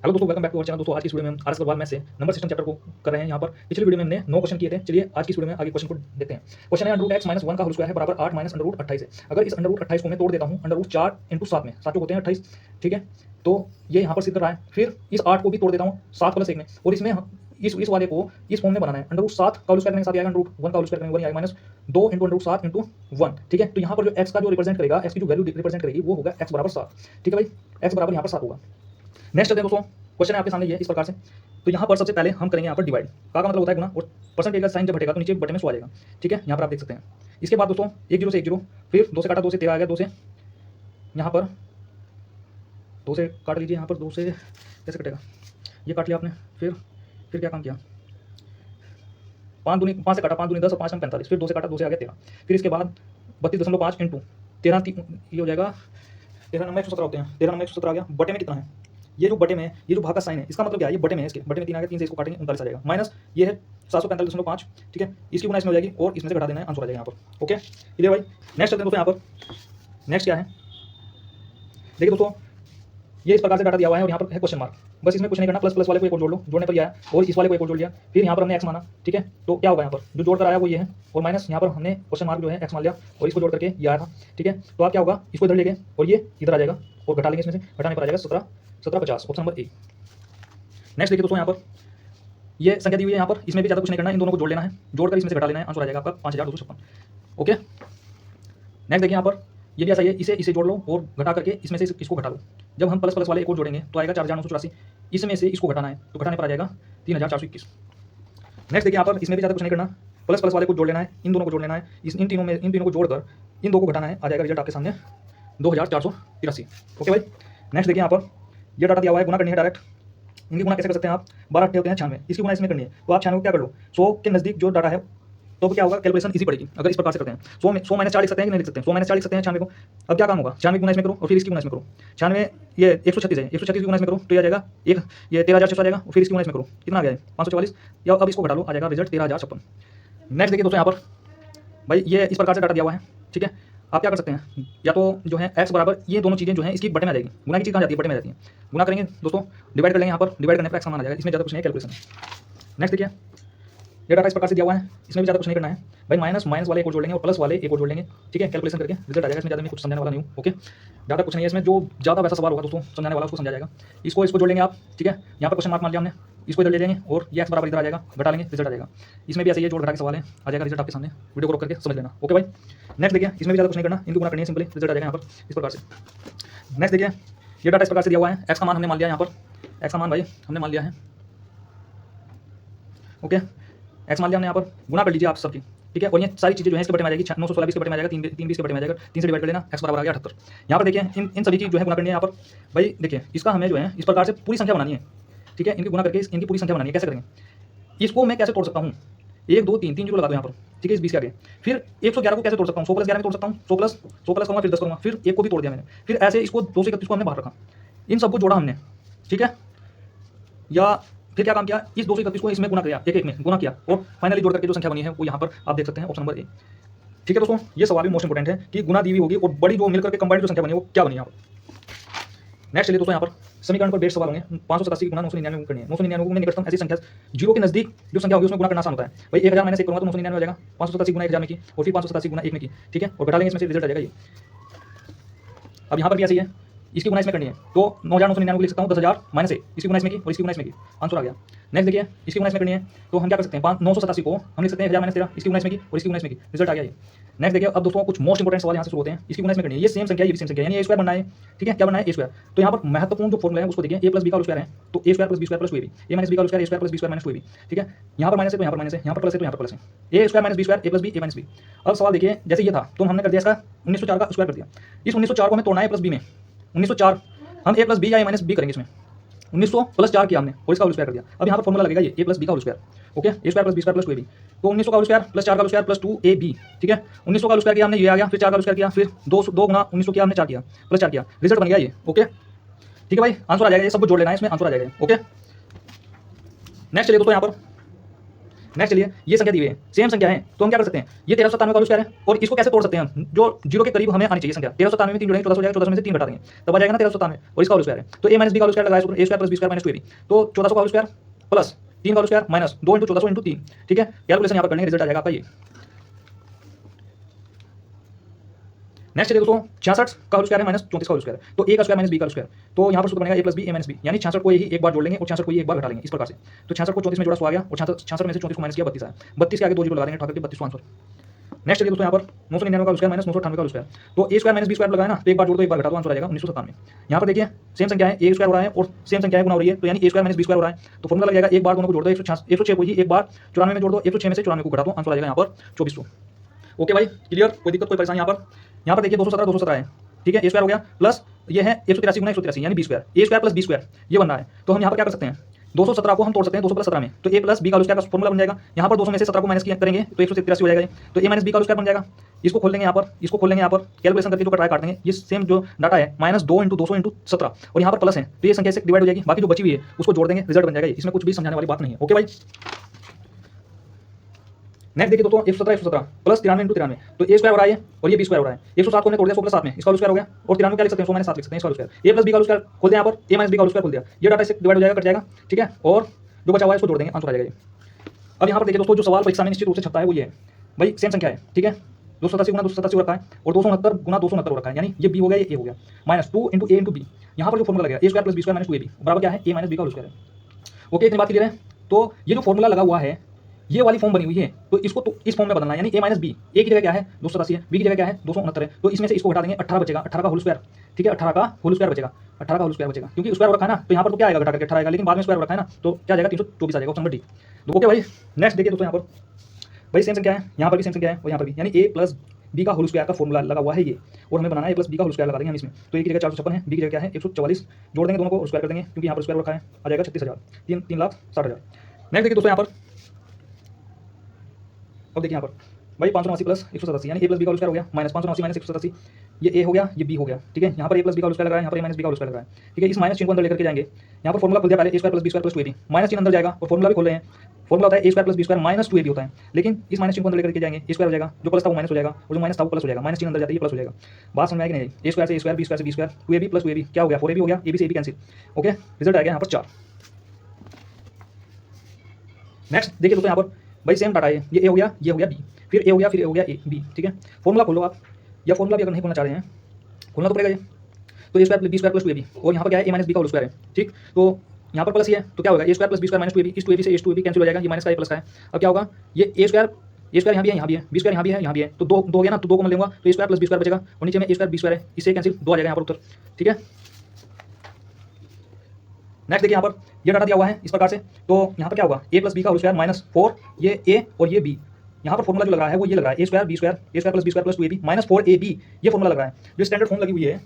Hello दोस्तों, welcome back to our channel. दोस्तों आज की इस वीडियो में हम आरएस अग्रवाल मैथ से नंबर सिस्टम चैप्टर को कर रहे हैं। यहाँ पर पिछली वीडियो में हमने 9 क्वेश्चन किए थे। चलिए आज की इस वीडियो में आगे क्वेश्चन को देखते हैं। क्वेश्चन है √x - 1 का होल स्क्वायर है बराबर 8 - √28 है। अगर इस √28 को मैं तोड़ देता हूँ √4 × 7 में, 7 होते हैं 28, ठीक है। तो ये यहाँ पर सिद्ध कर रहा है। फिर इस 8 को भी तोड़ देता हूँ 7 + 1 में, और इसमें इस वाले को इस फॉर्म में बनाना है। √7 का होल स्क्वायर करने के साथ आएगा √1 का होल स्क्वायर करने 1 आएगा -2 × √7 × 1, ठीक है। तो यहाँ पर जो x का जो रिप्रेजेंट करेगा, x की जो वैल्यू रिप्रेजेंट करेगी वो होगा x बराबर 7, ठीक है भाई। x बराबर यहाँ पर 7 होगा। नेक्स्ट चलते हैं दोस्तों, क्वेश्चन है आपके सामने ये इस प्रकार से। तो यहाँ पर सबसे पहले हम करेंगे यहाँ पर डिवाइड। का मतलब होता है गुना, और परसेंटेज का साइन जब हटेगा तो नीचे बटे में 100 आ जाएगा, ठीक है। यहाँ पर आप देख सकते हैं। इसके बाद दोस्तों 1 0 से 1 0, फिर 2 से काटा 2 से 13 आ गया, 2 से यहाँ पर 2 से काट लीजिए। यहाँ पर 2 से कैसे कटेगा, ये काट लिया आपने। फिर क्या काम किया, 5 से काटा, 5 दूनी 10 और 5 में 45, फिर 2 से काटा 2 से आ गया 13, फिर इसके बाद 32.5 × 13, ये हो जाएगा 13 नंबर 117 होते हैं। 13 नंबर 117 आ गया। बटे में कितना है, ये जो बटे में ये जो भाग का साइन है, इसका मतलब क्या है, ये बटे में है। इसके बटे में 3 आ गया, 3 से इसको काटेंगे 39 आ जाएगा, माइनस ये है 745.5, ठीक है। इसकी गुना इसमें हो जाएगी और इसमें से घटा देना है, आंसर आ जाएगा यहाँ पर। ओके क्लियर भाई। नेक्स्ट चलते हैं दोस्तों। यहाँ पर नेक्स्ट क्या है, देखिए दोस्तों, ये इस प्रकार से डाटा दिया हुआ है और यहाँ पर है क्वेश्चन मार्क। बस इसमें कुछ नहीं करना, प्लस वाले को एक और जोड़ लो, जोड़ने पर ये आया, और इस वाले को एक और जोड़ लिया। फिर यहाँ पर हमने x माना, ठीक है। तो क्या होगा, यहाँ पर जो जोड़ कर आया वो ये है, और माइनस यहाँ पर हमने क्वेश्चन मार्क जो है x मान लिया और इसको जोड़ करके ये आया था, ठीक है। तो आप क्या होगा, इसको इधर लेंगे और ये इधर आ जाएगा और घटा लेंगे, इसमें से घटाने पर आ जाएगा 1750, ऑप्शन नंबर ए। नेक्स्ट देखिए दोस्तों, यहाँ पर ये संख्या दी हुई है, यहाँ पर इसमें भी ज़्यादा कुछ नहीं करना है, इन दोनों को जोड़ लेना है, जोड़कर इसमें से घटा लेना है, आंसर आ जाएगा आपका 5256। ओके नेक्स्ट देखिए, यहाँ पर ये भी ऐसा ही है, इसे जोड़ लो और घटा करके इसमें से इसको घटा लो। जब हम प्लस वाले एक और जोड़ेंगे तो आएगा 4984, इसमें से इसको घटाना है तो घटाने पर आ जाएगा 3421। नेक्स्ट देखिए, यहाँ पर इसमें भी ज़्यादा कुछ नहीं करना, प्लस वाले को जोड़ लेना है, इन दोनों को जोड़ लेना है, इन तीनों को जोड़कर इन दो को घटाना है, आ जाएगा रिजल्ट आपके सामने 2483। ओके भाई। नेक्स्ट देखिए, यहाँ पर ये डाटा दिया हुआ है, गुना करनी है डायरेक्ट। इनकी गुना कैसे कर सकते हैं आप, 12 8 होते हैं 96, इसकी गुना इसमें करनी है। तो आप 96 को क्या कर लो, 100 के नज़दीक जो डाटा है, तो क्या होगा, कैलकुलेशन इजी पड़ेगी अगर इस प्रकार से करते हैं। 100 - 4 लिख सकते हैं कि नहीं लिख सकते हैं, 100 - 4 लिख सकते हैं 96 को। अब क्या काम होगा, 96 गुना इसमें करो और फिर इसकी गुना इसमें करो। 96 ये 136 है, 136 की गुना इसमें करो तो ये आ जाएगा एक, ये 13600 आ जाएगा, और फिर इसकी गुना इसमें करो, कितना आ गया है 544, या अब इसको घटा लो, आ जाएगा रिजल्ट 13056। नेक्स्ट देखिए दोस्तों, यहाँ पर भाई ये इस प्रकार से डाटा दिया हुआ है, ठीक है। आप क्या कर सकते हैं, या तो जो है x बराबर ये दोनों चीज़ें जो है इसकी बटे में आ जाएगी, गुना की चीज़ कहाँ जाती है, बटे में जाती है। गुना करेंगे दोस्तों, डिवाइड कर लेंगे, यहाँ पर डिवाइड करने पर x का मान आ जाएगा, इसमें ज़्यादा कुछ नहीं कैलकुलेशन। नेक्स्ट देखिए, ये डाटा इस प्रकार से दिया हुआ है, इसमें भी ज़्यादा कुछ नहीं करना है भाई। माइनस वाले एक और जोड़ लेंगे और प्लस वाले एक और जोड़ लेंगे, ठीक है। कैलकुलेशन करके रिजल्ट आ जाएगा, इसमें ज़्यादा मैं कुछ समझाने वाला नहीं हूँ। ओके ज़्यादा कुछ नहीं है इसमें, जो ज़्यादा वैसा सवाल होगा दोस्तों समझाने वाला उसको समझा जाएगा। इसको जोड़ लेंगे आप, ठीक है। यहाँ पर क्वेश्चन मार्क मान लिया हमने, इसको इधर ले लेंगे और ये x बराबर इधर आ जाएगा, घटा लेंगे, रिजल्ट आ जाएगा। इसमें भी ऐसे ये जोड़ घटा के सवाल है, आ जाएगा रिजल्ट आपके सामने, वीडियो को रोक करके समझ लेना। ओके भाई। नेक्स्ट देखिए, इसमें भी ज़्यादा कुछ नहीं करना, इनको गुना करनी है सिंपली, रिजल्ट आ जाएगा यहाँ पर इस प्रकार से। नेक्स्ट देखिए, ये डाटा इस प्रकार से दिया हुआ है, x का मान हमने मान लिया, यहाँ पर x का मान भाई हमने मान लिया है। ओके x मान लिया हमने, यहाँ पर गुना कर लीजिए आप सबकी, ठीक है। और ये सारी चीज़ें जो है इसके बटे में आ जाएगी, 916 20 के बटे में आ जाएगा, 3 20 के बटे में आ जाएगा, 3 से डिवाइड कर लेना, x बराबर आ गया 78। यहाँ पर देखिए इन सभी की जो है गुना करनी है। यहाँ पर भाई देखिए, इसका हमें जो है इस प्रकार से पूरी संख्या बनानी है, ठीक है। इनकी गुना करके इनकी पूरी संख्या बनानी है। कैसे करेंगे, इसको मैं कैसे तोड़ सकता हूँ, 1 2 3 जीरो लगा दो यहाँ पर, ठीक है, इस 20 के आगे। फिर 111 को कैसे तोड़ सकता हूँ, 100 + 11 में तोड़ सकता हूँ, 100 प्लस करूँगा, फिर 10 करूँगा, फिर 1 को भी तोड़ दिया मैंने, फिर ऐसे इसको 231 को हमने बाहर रखा, इन सबको जोड़ा हमने, ठीक है। या फिर क्या काम किया, इस 231 को इसमें गुना किया, एक में गुना किया, और फाइनली जोड़ करके जो संख्या बनी है वो यहाँ पर आप देख सकते हैं, ऑप्शन नंबर ए। ठीक है दोस्तों, ये सवाल भी मोस्ट इंपोर्टेंट है कि गुना दी हुई होगी और बड़ी जो मिलकर के कंबाइंड जो संख्या बनी है वो क्या बनी यहाँ पर। नेक्स्ट चलिए दोस्तों, यहाँ पर समीकरण पर बेस्ड सवाल होंगे। 587 गुना 999 करनी है। 999 में निकटतम ऐसी संख्या जीरो के नजदीक जो संख्या होगी उसमें गुना करना आसान होता है भाई। 1000 मैंने 1 करूँगा तो 999 हो जाएगा, 587 गुना 1000 में की, और फिर 587 गुना 1 में की, ठीक है, और घटा लेंगे, इसमें से रिजल्ट आ जाएगा ये। अब यहाँ पर भी ऐसी है, इसकी गुना इसमें करनी है तो 9999 को लिख सकता हूँ 10,000 - 1, इसकी गुना इसमें की और इसकी गुना इसमें की, आंसर आ गया। नेक्स्ट देखिए, इसकी गुना इसमें करनी है तो हम क्या कर सकते हैं, 987 को हम लिख सकते हैं 1000 - 13, इसकी गुना इसमें की और इसकी गुना इसमें की, रिजल्ट आ गया ये। नेक्स्ट देखिए, अब दोस्तों कुछ मोस्ट इंपोर्टेंट सवाल यहाँ से शुरू होते हैं। इसकी गुना इसमें करनी है, ये सेम संख्या, ये भी सेम संख्या, यानी a स्क्वायर बनना है, ठीक है। क्या बनना है, a स्क्वायर। तो यहाँ पर महत्वपूर्ण जो फॉर्मूला है उसको देखिए, a + b का होल स्क्वायर है तो a square + b square + 2ab, a - b का whole square a square + b square - 2ab, ठीक है। यहाँ पर माइनस है तो यहाँ पर माइनस है, यहाँ पर प्लस है तो यहाँ पर प्लस है, a square - b square a + b a - b। अब सवाल देखिए, जैसे ये था तो हमने कर दिया इसका 1904 का स्क्वायर कर दिया। इस 1904 को हमें तोड़ना है a + b में, 1904 हम a + b या a - b करेंगे इसमें, 1900 + 4 किया हमने और इसका होल स्क्वायर कर दिया। अब यहाँ पर फॉर्मूला लगेगा ये a + b का whole square, okay, a square + b square + 2ab। तो 1900 का होल स्क्वायर + 4 का होल स्क्वायर + 2ab, ठीक है। 1900 का होल स्क्वायर किया हमने, ये आ गया, फिर 4 का होल स्क्वायर किया, फिर 2 गुना 1900 किया हमने, 4 किया, + 4 किया, रिजल्ट बन गया ये। ओके ठीक है भाई, आंसर आ जाएगा, ये सब कुछ जोड़ लेना है इसमें, आंसर आ जाएगा। ओके नेक्स्ट चलिए दोस्तों, यहाँ पर नेक्स्ट चलिए, ये संख्या दी हुई है, सेम संख्या है, तो हम क्या कर सकते हैं, ये 1397 का होल स्क्वायर है और इसको कैसे तोड़ सकते हैं हम, जो जीरो के करीब हमें आनी चाहिए संख्या। 1397 में 3 जोड़ेंगे 14 हो जाएगा, 14 में से 3 घटा देंगे तब आ जाएगा ना 1397 और इसका होल स्क्वायर है। तो a माइनस बी का होल स्क्वायर लगाया a square plus B square minus 2ab, तो 1400 का होल स्क्वायर प्लस 3 का whole square minus 2 into 1400 into 3। ठीक है, कैलकुलेशन यहाँ पर करने रिजल्ट आ जाएगा आपका ये। नेक्स्ट चलिए दोस्तों, 66 का होल स्क्वायर है माइनस 34 का होल स्क्वायर, तो a का स्क्वायर माइनस b का स्क्वायर, तो यहाँ पर सूत्र बनेगा a plus B A minus B, यानी 66 को यही एक बार जोड़ लेंगे और 66 को ये एक बार घटा लेंगे इस प्रकार से। तो 66 को 34 में जोड़ा 100 आ गया और 66 में से 34 को माइनस किया 32 आया, 32 के आगे 2 जीरो लगा देंगे, ठाकर के 32 आंसर। नेक्स्ट चलिए दोस्तों, यहाँ पर 999 का स्क्वायर माइनस 998 का स्क्वायर, तो ए स्क्वायर माइनस बी स्क्वायर लगाया ना, तो एक बार जोड़ दो एक बार घटा दो, आंसर आ जाएगा 1997। यहाँ पर देखिए सेम संख्या है, ए स्क्वायर हो रहा है और सेम संख्या है गुना हो रही है, तो यानी ए स्क्वायर माइनस बी स्क्वायर हो रहा है, तो फॉर्मूला लग जाएगा एक बार दोनों को जोड़ दो 106 को ही एक बार 94 में जोड़ दो, 106 में से 94 को घटा दो, आंसर आ जाएगा यहाँ पर 2400। ओके भाई, क्लियर, कोई दिक्कत कोई परेशानी। यहाँ पर देखिए 217 है, ठीक है, ए स्क्वायर हो गया प्लस ये है 183 गुना 183 यानी बी स्क्वायर, ए स्क्वायर प्लस बी स्क्वायर ये बन रहा है। तो हम यहाँ पर क्या कर सकते हैं, 217 को हम तोड़ सकते हैं 200 प्लस 17 में, तो ए प्लस बी का स्क्वायर का फॉर्मूला बन जाएगा। यहाँ पर 200 में से 17 को माइनस करेंगे तो 183 हो जाएगा, तो ए माइनस बी का स्क्वायर बन जाएगा। इसको खोल लेंगे यहाँ पर, इसको खोल लेंगे यहाँ पर, कैलकुलेशन करके जो ट्राई काट देंगे, ये सेम जो डाटा है माइनस 2 इंटू 200 इंटू 17 और यहाँ पर प्लस है, तो ये संख्या से डिवाइड हो जाएगी, बाकी जो बची हुई है उसको जोड़ देंगे, रिजल्ट बन जाएगा। इसमें कुछ भी समझाने वाली बात नहीं है। ओके भाई, नेक्स्ट देखिए दोस्तों, 117 प्लस 93 इंटू 93, तो ए स्क्वायर हो रहा है और ये बी स्क्वायर हो रहा है, 107 को हमने तोड़ दिया 100 प्लस 7 में, इसका होल स्क्वायर हो गया और 93 क्या लिख सकते हैं 100 माइनस 7 लिख सकते हैं, इसका होल स्क्वायर। ए प्लस बी का होल स्क्वायर खोल दिया यहाँ पर, ए माइनस बी का होल स्क्वायर खोल दिया, ये डाटा इससे डिवाइड हो जाएगा, कट जाएगा, ठीक है, और जो बचा हुआ है इसको जोड़ देंगे, आंसर आ जाएगा ये। अब यहाँ पर देखिए दोस्तों, जो सवाल परीक्षा में निश्चित रूप से छपता है वो ये है भाई, सेम संख्या है, ठीक है, 287 गुना 287 रखा है और 269 गुना 269 रखा है, यानी ये बी हो गया ये ए हो गया, minus 2 into a into b. यहाँ पर जो फॉर्मूला लगेगा a square plus B square minus 2ab बराबर क्या है, ए माइनस बी का होल स्क्वायर है। ओके, इतनी बात क्लियर है। तो ये जो फॉर्मूला लगा हुआ है ये वाली फॉर्म बनी हुई है, तो इसको तो इस फॉर्म में बदलना है, यानी a माइनस बी, ए की जगह क्या है 287 है, बी की जगह क्या है 269 है, तो इसमें से इसको हटा देंगे 18 बचेगा, 18 का होल स्क्वायर, ठीक है, 18 का होल स्क्वायर बचेगा, 18 का होल स्क्वायर बचेगा, क्योंकि स्क्वायर रखा है ना, तो यहाँ पर तो क्या आएगा घटा करके 18 आएगा, लेकिन बाद में स्क्वायर रखा है ना, तो क्या जाएगा 324 आ जाएगा, ऑप्शन नंबर डी। ओके भाई, नेक्स्ट देखिए दोस्तों, यहाँ पर भाई सेम संख्या है, यहाँ पर भी सेम संख्या है और यहाँ पर भी, यानी a प्लस बी का होल स्क्वायर का फॉर्मूला लगा हुआ है ये, और हमें बनाना है a प्लस बी का होल स्क्वायर लगा देंगे हम इसमें, तो a की जगह 456 है, b की जगह क्या है 144, जोड़ देंगे दोनों को स्क्वायर कर देंगे, क्योंकि यहाँ पर स्क्वायर रखा है, आ जाएगा 36,000, 3,60,000। नेक्स्ट देखिए दोस्तों, यहाँ पर अब देखिए यहाँ पर भाई 589 प्लस 187, यानी a प्लस बी का होल स्क्वायर हो गया माइनस 589 माइनस 187, ये a हो गया ये b हो गया, ठीक है, यहाँ पर a प्लस बी का होल स्क्वायर लगा है, यहाँ पर a माइनस बी का होल स्क्वायर लगा है, ठीक है। इस माइनस चिन्ह को अंदर लेकर के जाएंगे, यहाँ पर फॉर्मूला खुल दिया पहले a square plus B square plus 2ab, minus चिन्ह अंदर जाएगा और फॉर्मूला भी खोल रहे हैं, फॉर्मूला होता है a square plus B square minus 2ab होता है, लेकिन इस माइनस चिन्ह को अंदर लेकर के जाएंगे, a स्क्वायर हो जाएगा, जो प्लस था वो माइनस हो जाएगा और जो माइनस था वो प्लस हो जाएगा, माइनस चिन्ह अंदर जाता है ये प्लस हो जाएगा। बात समझ में आएगी नहीं, a स्क्वायर से a स्क्वायर, b स्क्वायर से b square, 2ab plus 2ab क्या हो गया 4ab हो गया, ab से ab कैंसिल। ओके, रिजल्ट आ गया यहाँ पर 4। नेक्स्ट देखिए दोस्तों, यहाँ पर भाई सेम डाटा है, ये a हो गया ये हो गया b, फिर a हो गया फिर a हो गया a b, ठीक है। फॉर्मूला खोलो आप, या फॉर्मूला भी अगर नहीं खोलना चाह रहे हैं, खोलना तो पड़ेगा ये, तो a square B square plus 2ab और यहाँ पर क्या है a माइनस बी का होल स्क्वायर है, ठीक, तो यहाँ पर प्लस ये है, तो क्या होगा a square plus B square minus 2ab, इस 2ab से इस 2ab कैंसिल हो जाएगा, ये माइनस का ये प्लस का है। अब क्या होगा, ये a स्क्वायर यहाँ भी है यहाँ भी है, बी स्क्वायर यहाँ भी है यहाँ भी है, तो दो हो गया ना, तो 2 को मैं लूंगा तो a square plus B square बचेगा और नीचे में a स्क्वायर बी स्क्वायर है, इससे कैंसिल 2 आ जाएगा यहाँ पर उत्तर, ठीक है। नेक्स्ट देखिए यहाँ पर ये डाटा दिया हुआ है इस प्रकार से, तो यहाँ पर क्या होगा a प्लस बी का होल स्क्वायर माइनस 4 ये a और ये b, यहाँ पर फॉर्मूला जो लग रहा है वो ये लग रहा है a square plus B square plus 2ab minus 4ab, ये फॉर्मूला लग रहा है, जो स्टैंडर्ड फॉर्म लगी हुई है,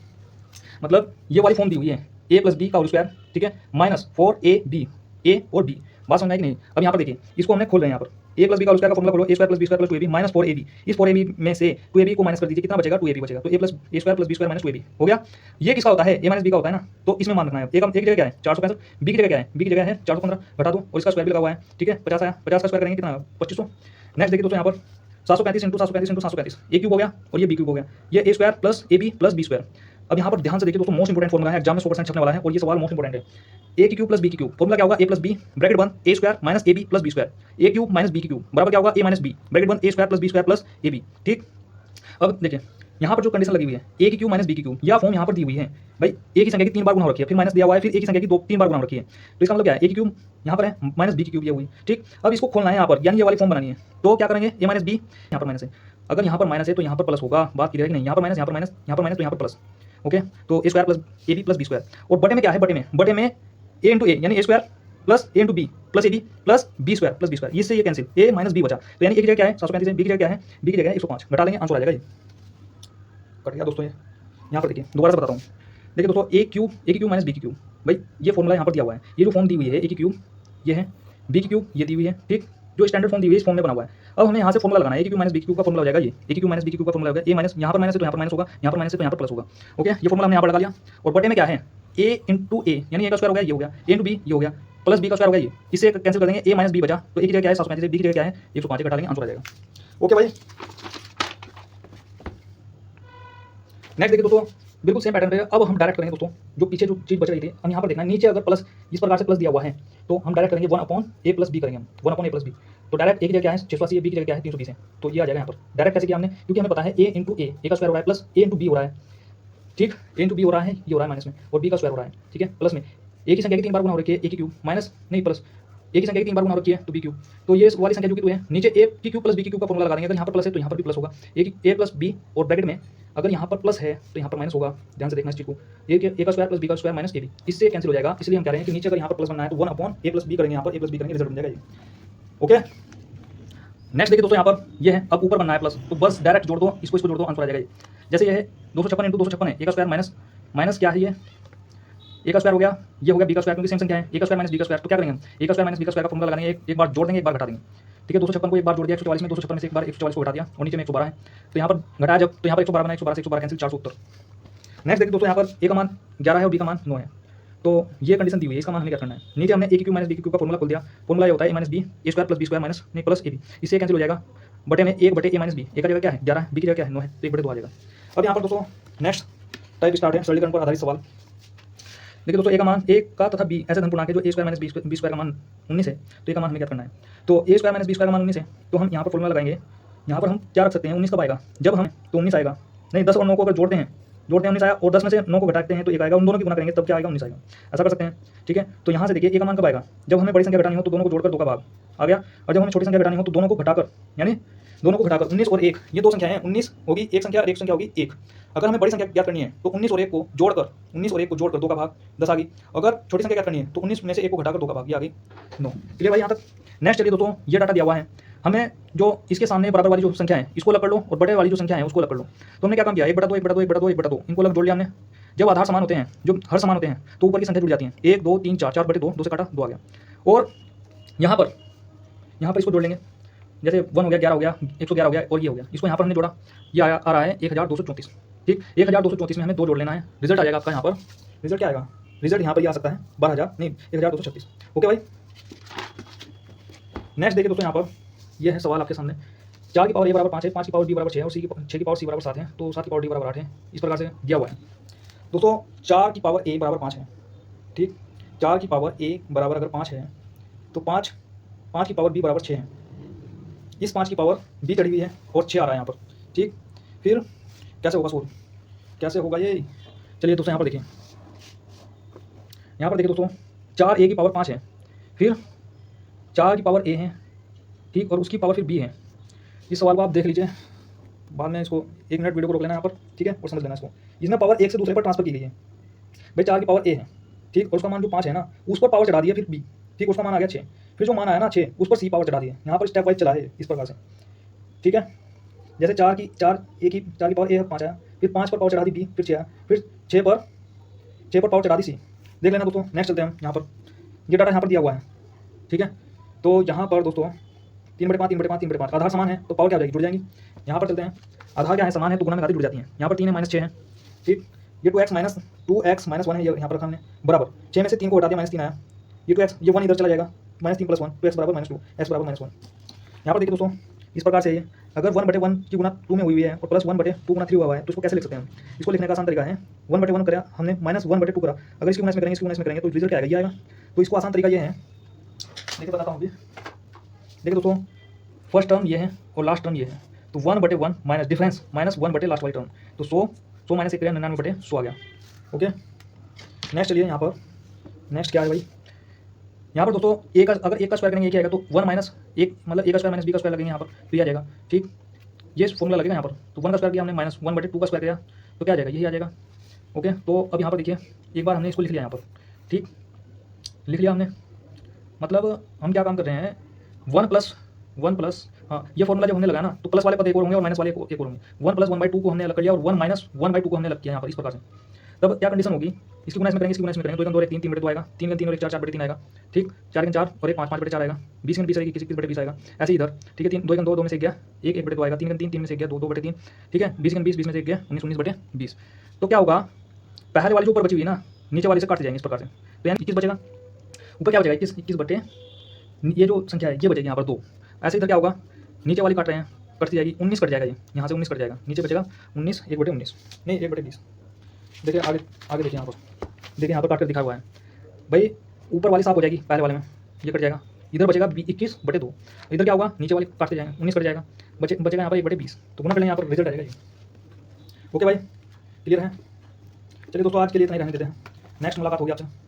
मतलब ये वाली फॉर्म दी हुई है a प्लस बी का होल स्क्वायर, ठीक है, माइनस 4ab a और b। बात समझ में आई कि नहीं। अब यहाँ पर देखिए इसको हमने खोल रहे हैं, यहाँ पर a प्लस बी का होल स्क्वायर का फॉर्मूला खोलो, a square plus B square plus 2ab minus 4ab, इस 4ab में से 2ab को माइनस कर दीजिए, कितना बचेगा 2ab बचेगा, तो a square plus B square minus 2ab हो गया। ये किसका होता है a माइनस बी का होता है ना, तो इसमें मान रखना है, एक जगह क्या है 465, b की जगह क्या है, b की जगह है 415, घटा दो और इसका स्क्वायर भी लगा हुआ है, ठीक है, 50 आया, 50 का स्क्वायर करेंगे कितना 2500। नेक्स्ट देखिए दोस्तों, यहाँ पर 735 इंटू 735 इंटू 735, a क्यूब हो गया और ये b क्यूब हो गया, ये a square plus ab plus b square. अब यहाँ पर ध्यान से देखिए दोस्तों, मोस्ट इंपोर्टेंट फॉर्मूला है, एग्जाम में 100% छपने वाला है और ये सवाल मोस्ट इंपोर्टेंट है। a की क्यूब प्लस b की क्यूब, फॉर्मूला क्या होगा a प्लस b ब्रैकेट बंद a square minus ab plus b square, a cube minus b की क्यूब बराबर क्या होगा a माइनस b ब्रैकेट बंद a square plus b square plus ab, ठीक। अब देखिए यहाँ पर जो कंडीशन लगी हुई है a की क्यूब माइनस b की क्यूब, यह फॉर्म यहाँ पर दी हुई है भाई, a की संख्या की 3 बार गुना हो रखी है, फिर माइनस दिया हुआ है, फिर a की संख्या की 3 बार गुना हो रखी है, तो इसका मतलब क्या है a की क्यूब यहाँ पर है माइनस b की क्यूब ये हुई, ठीक। अब इसको खोलना है यहाँ पर, यानी ये वाली फॉर्म बनानी है, तो क्या करेंगे a माइनस b, यहाँ पर माइनस है, अगर यहाँ पर माइनस है तो यहाँ पर प्लस होगा, बात क्लियर है कि नहीं, यहाँ पर माइनस यहाँ पर माइनस यहाँ पर माइनस तो यहाँ पर प्लस, ओके। तो a square plus ab plus b square, और बटे में क्या है, बटे में a इंटू ए यानी a square plus a into B plus ab plus b square plus b square, इससे ये कैंसिल a माइनस b बचा, तो यानी a की जगह क्या है 735 है, b की जगह क्या है, b की जगह है 105, घटा लेंगे आंसर आ जाएगा ये, कट गया दोस्तों। ये यहाँ पर देखिए दोबारा से बताता हूँ, देखिए दोस्तों a की क्यूब माइनस b की क्यूब, भाई ये फॉर्मूला यहाँ पर दिया हुआ है, ये जो फॉर्म दी हुई है a की क्यूब ये है, b की क्यूब ये दी हुई है, ठीक, जो स्टैंडर्ड फॉर्म दी हुई है इस फॉर्म में बना हुआ है। अब हमें यहाँ से फॉर्मूला लगाना है, a की क्यूब माइनस b की क्यूब का फॉर्मूला हो जाएगा ये, a की क्यूब माइनस b की क्यूब का फॉर्मूला होगा, a माइनस यहाँ पर माइनस है तो यहाँ पर माइनस होगा, यहाँ पर माइनस है तो यहाँ पर प्लस होगा, ओके। ये फॉर्मूला हमने यहाँ पर लगा लिया और बटे में क्या है a इंटू ए, यानी a का स्क्वायर हो गया ये हो गया, a इंटू बी ये हो गया, प्लस बी का स्क्वायर होगा ये, इससे कैंसिल कर देंगे, ए माइनस बी बचा, तो ए की जगह क्या है 735, बी की जगह क्या है 105 घटा लेंगे, आंसर आ जाएगा। ओके भाई, नेक्स्ट देखिए दोस्तों, बिल्कुल सेम पैटर्न रहेगा। अब हम डायरेक्ट करेंगे दोस्तों, जो पीछे जो चीज़ बच रही थी, हम यहाँ पर देखना है नीचे अगर प्लस इस प्रकार से प्लस दिया हुआ है तो हम डायरेक्ट करेंगे 1/a प्लस बी करेंगे हम, 1/a प्लस बी। तो डायरेक्ट ए की जगह क्या है 680 है, बी की जगह क्या है 320 है, तो ये आ जाएगा यहाँ पर। डायरेक्ट कैसे किया हमने, क्योंकि हमें पता है a इंटू ए का स्क्वायर हो रहा है प्लस a इंटू बी हो रहा है, ठीक, a इंटू बी हो रहा है, ये हो रहा है माइनस में, और b का स्क्वायर हो रहा है, ठीक है, प्लस में a की संख्या की 3 बार गुना हो रखी है, a की क्यूब माइनस नहीं प्लस a की संख्या की 3 बार गुना हो रखी है तो b क्यूब, तो ये वाली संख्या जो कि 2 है, नीचे a की क्यूब प्लस b की क्यूब का फॉर्मूला लगा देंगे। अगर यहाँ पर प्लस है तो यहाँ पर भी प्लस होगा, a प्लस b, और ब्रैकेट में अगर यहाँ पर प्लस है तो यहाँ पर माइनस होगा, ध्यान से देखना इस चीज़ को, a का स्क्वायर प्लस b का स्क्वायर माइनस ab, इससे कैंसिल हो जाएगा। इसलिए हम कह रहे हैं कि नीचे अगर यहाँ पर प्लस बनना है तो 1/a प्लस b करेंगे, यहाँ पर a प्लस b करेंगे, रिजल्ट बन जाएगा ये। ओके, नेक्स्ट देखिए दोस्तों, यहाँ पर ये है, अब ऊपर बनना है प्लस, तो बस डायरेक्ट जोड़ दो, इसको जोड़ दो, आंसर आ जाएगा ये। जैसे ये है 256 इंटू 256 है, a का स्क्वायर माइनस क्या है ये, a का स्क्वायर हो गया, ये हो गया b का स्क्वायर, क्योंकि सेम संख्या है, a का स्क्वायर माइनस b का स्क्वायर, तो क्या करेंगे हम a का स्क्वायर माइनस b का स्क्वायर का फॉर्मूला लगाएंगे, एक बार जोड़ देंगे, एक बार घटा देंगे, ठीक है। 256 को एक बार जोड़ दिया 144 में, 256 में से एक बार 144 को घटा दिया, और नीचे में 112 है, तो यहाँ पर घटाया जब, तो यहाँ पर 112 बना, 112 से 112 कैंसिल, 470। नेक्स्ट देखिए दोस्तों, यहाँ पर a का मान 11 है और b का मान 9 है, तो ये कंडीशन दी हुई है, इसका मान हमें क्या करना है, नीचे हमने a की क्यूब माइनस b की क्यूब का फॉर्मूला खोल दिया, फॉर्मूला ये होता है a minus B, A square plus B square minus नहीं प्लस ab, इससे कैंसिल हो जाएगा, बटे में 1/a माइनस बी, a का जगह क्या है 11, b की जगह क्या है 9 है, तो 1/2 आ जाएगा। अब यहाँ पर दोस्तों नेक्स्ट टाइप स्टार्ट है, सरलीकरण पर आधारित सवाल। देखिए दोस्तों, a का मान a का तथा b ऐसे धनपूर्णांक है जो a square minus B square का मान 19 है, तो a का मान हमें क्या करना है, तो a square minus B square का मान 19 है, तो हम यहाँ पर फॉर्मूला लगाएंगे, यहाँ पर हम क्या रख सकते हैं, 19 कब आएगा, जब हम तो 19 आएगा, नहीं 10 और 9 को अगर जोड़ते हैं 19 आया, और 10 में से 9 को घटाते हैं तो 1 आएगा, उन दोनों की गुना करेंगे तब क्या आएगा 19 आएगा, ऐसा कर सकते हैं, ठीक है। तो यहाँ से देखिए a का मान कब आएगा, जब हमें बड़ी संख्या घटानी हो तो दोनों को जोड़कर 2 का भाग आ गया, और जब हमें छोटी संख्या घटानी हो तो दोनों को घटाकर, यानी दोनों को घटाकर 19 और 1, ये दो संख्या है, 19 होगी एक संख्या और एक संख्या होगी 1। अगर हमें बड़ी संख्या ज्ञात करनी है तो 19 और 1 को जोड़कर 2 का भाग 10 आ गई, अगर छोटी संख्या ज्ञात करनी है तो 19 में से 1 को घटाकर 2 का भाग, ये आ गई 9। चलिए भाई यहाँ तक। नेक्स्ट चलिए दोस्तों, ये डाटा दिया हुआ है, हमें जो इसके सामने बराबर वाली जो संख्या है इसको अलग कर लो, और बड़े वाली जो संख्या है उसको अलग कर लो। तो हमने क्या काम किया, 1/2 1/2 1/2 1/2 इनको अलग जोड़ लिया हमने। जब आधार समान होते हैं, जो हर समान होते हैं, तो ऊपर की संख्या जुड़ जाती है, 1 2 3 4, 4/2, 2 से काटा 2 आ गया, और यहाँ पर इसको जोड़ लेंगे, जैसे 1 हो गया, 11 हो गया, 111 हो गया, और ये हो गया, इसको यहाँ पर हमने जोड़ा, ये आ रहा है 1234, ठीक, 1234 में हमें 2 जोड़ लेना है, रिजल्ट आ जाएगा आपका यहाँ पर, रिजल्ट क्या आएगा, रिजल्ट यहाँ पर ये आ सकता है 12,000 नहीं 1236। ओके भाई, नेक्स्ट देखिए दोस्तों, यहाँ पर ये है सवाल आपके सामने, 4 की पावर a बराबर 5 है, 5 की पावर b बराबर 6 है, और 6 की पावर c बराबर 7 है, तो 7 की पावर d बराबर 8 है, इस प्रकार से दिया हुआ है दोस्तों। 4 की पावर a बराबर 5 है, ठीक, 4 की पावर a बराबर अगर 5 है तो 5 की पावर b बराबर 6 है, इस 5 की पावर b चढ़ी हुई है और 6 आ रहा है यहाँ पर, ठीक, फिर कैसे होगा सोल्व, कैसे होगा ये, चलिए दोस्तों यहाँ पर देखिए, दोस्तों 4a की पावर 5 है, फिर 4 की पावर a है, ठीक, और उसकी पावर फिर b है। इस सवाल को आप देख लीजिए, बाद में इसको 1 मिनट वीडियो को रोक लेना यहाँ पर, ठीक है, और समझ लेना इसको। इसमें पावर एक से दूसरे पर ट्रांसफर की गई है, भाई 4 की पावर a है, ठीक, और उसका मान जो 5 है ना उस पर पावर चढ़ा दी है, फिर b, ठीक, उसका मान आ गया 6, फिर जो मान आया ना 6 उस पर c पावर चढ़ा दी है, यहाँ पर स्टेप वाइज चला है इस प्रकार से, ठीक है। जैसे 4 की पावर a 5 आया, फिर 5 पर पावर चढ़ा दी b, फिर 6 आया, फिर 6 पर पावर चढ़ा दी c। देख लेना दोस्तों, नेक्स्ट चलते हैं हम, यहाँ पर ये डाटा यहाँ पर दिया हुआ है, ठीक है। तो यहाँ पर दोस्तों 3/5 3/5 3/5 आधार समान है तो पावर क्या हो जाएगी, जुड़ जाएंगी। यहाँ पर चलते हैं, आधार क्या है, समान है तो गुणा में आधी जुड़ जाती है। यहाँ पर 3 है -6 है, ठीक, ये 2x - 1 है, ये यहाँ पर रखा हमने बराबर 6 में से 3 को हटा दिया, -3 आया, ये 2x, ये 1 इधर चला जाएगा, -3 + 1, 2x बराबर -2, x बराबर -1। यहाँ पर देखिए दोस्तों, इस प्रकार से ये अगर 1/1 की गुना 2 में हुई है और प्लस 1/2 गुना 3 हुआ है, तो इसको कैसे लिख सकते हैं हम, इसको लिखने का आसान तरीका है, 1/1 करा हमने, -1/2 करा, अगर इसकी गुना इसमें करेंगे, इसकी गुना इसमें करेंगे तो रिजल्ट क्या आएगा, ये आएगा। तो इसको आसान तरीका ये है, देखिए बताता हूँ अभी, देखिए दोस्तों, फर्स्ट टर्म ये है और लास्ट टर्म ये है, तो 1/1 माइनस डिफरेंस माइनस 1 लास्ट वाली टर्म, तो 100 माइनस 1 99/100 आ गया। ओके, नेक्स्ट चलिए यहाँ पर, नेक्स्ट क्या है भाई, यहाँ पर दोस्तों a का अगर 1 का स्क्वायर करेंगे ये क्या आएगा, तो 1 - 1 मतलब a का स्क्वायर माइनस b का स्क्वायर लगेंगे यहाँ पर, तो ये आ जाएगा, ठीक, ये फॉर्मूला लगेगा यहाँ पर। तो 1 का स्क्वायर किया हमने, -1/2 का स्क्वायर किया तो क्या आ जाएगा, यही आ जाएगा। ओके, तो अब यहाँ पर देखिए, एक बार हमने इसको लिख लिया यहाँ पर, ठीक, लिख लिया हमने, मतलब हम क्या काम कर रहे हैं, 1 प्लस हाँ, ये फॉर्मूला जब हमने लगाया ना तो प्लस वाले पद एक और होंगे और माइनस वाले एक और होंगे, 1 + 1/2 को हमने अलग कर लिया और 1 - 1/2 को हमने अलग किया यहाँ पर, इस प्रकार से। तब क्या कंडीशन होगी, इसकी गुना इसमें करेंगे, इसकी गुना इसमें करेंगे, तो 2 1 3 3/2 आएगा, 3 3 और 1 4 4/3 आएगा, ठीक, 4 4 और 1 5 5/4 आएगा, 20 20 आएगी, 21 आएगा, ऐसे इधर, ठीक है, 3 2 2 2 में से गया 1 1/2 आएगा, 3 3 में से गया 2 2/3, ठीक है, 20 20 में से गया 19 19/20। तो क्या होगा, पहले वाली जो ऊपर बची हुई ना नीचे वाली से काट जाएंगे इस प्रकार से, तो यानी 21 बचेगा, ऊपर क्या बचेगा 21 बटे ये जो संख्या है ये बचेगी यहाँ पर 2। ऐसे इधर क्या होगा, नीचे वाली काट रहे हैं, कटती जाएगी, 19 कट जाएगा, ये यहाँ से 19 कट जाएगा, नीचे बचेगा 19 1/19 नहीं 1/20। देखिए आगे आगे देखिए यहाँ पर, देखिए यहाँ पर काट कर दिखा हुआ है भाई, ऊपर वाली साफ हो जाएगी, पहले वाले में ये कट जाएगा, इधर बचेगा 21/2। इधर क्या होगा, नीचे वाली काटते जाएंगे, 19 कट जाएगा, बचेगा यहाँ पर 1/20, तो गुना कर लेंगे, यहाँ पर रिजल्ट आ जाएगा ये। ओके भाई, क्लियर है। चलिए दोस्तों आज के लिए इतना ही रहने देते हैं, नेक्स्ट मुलाकात होगी आपसे।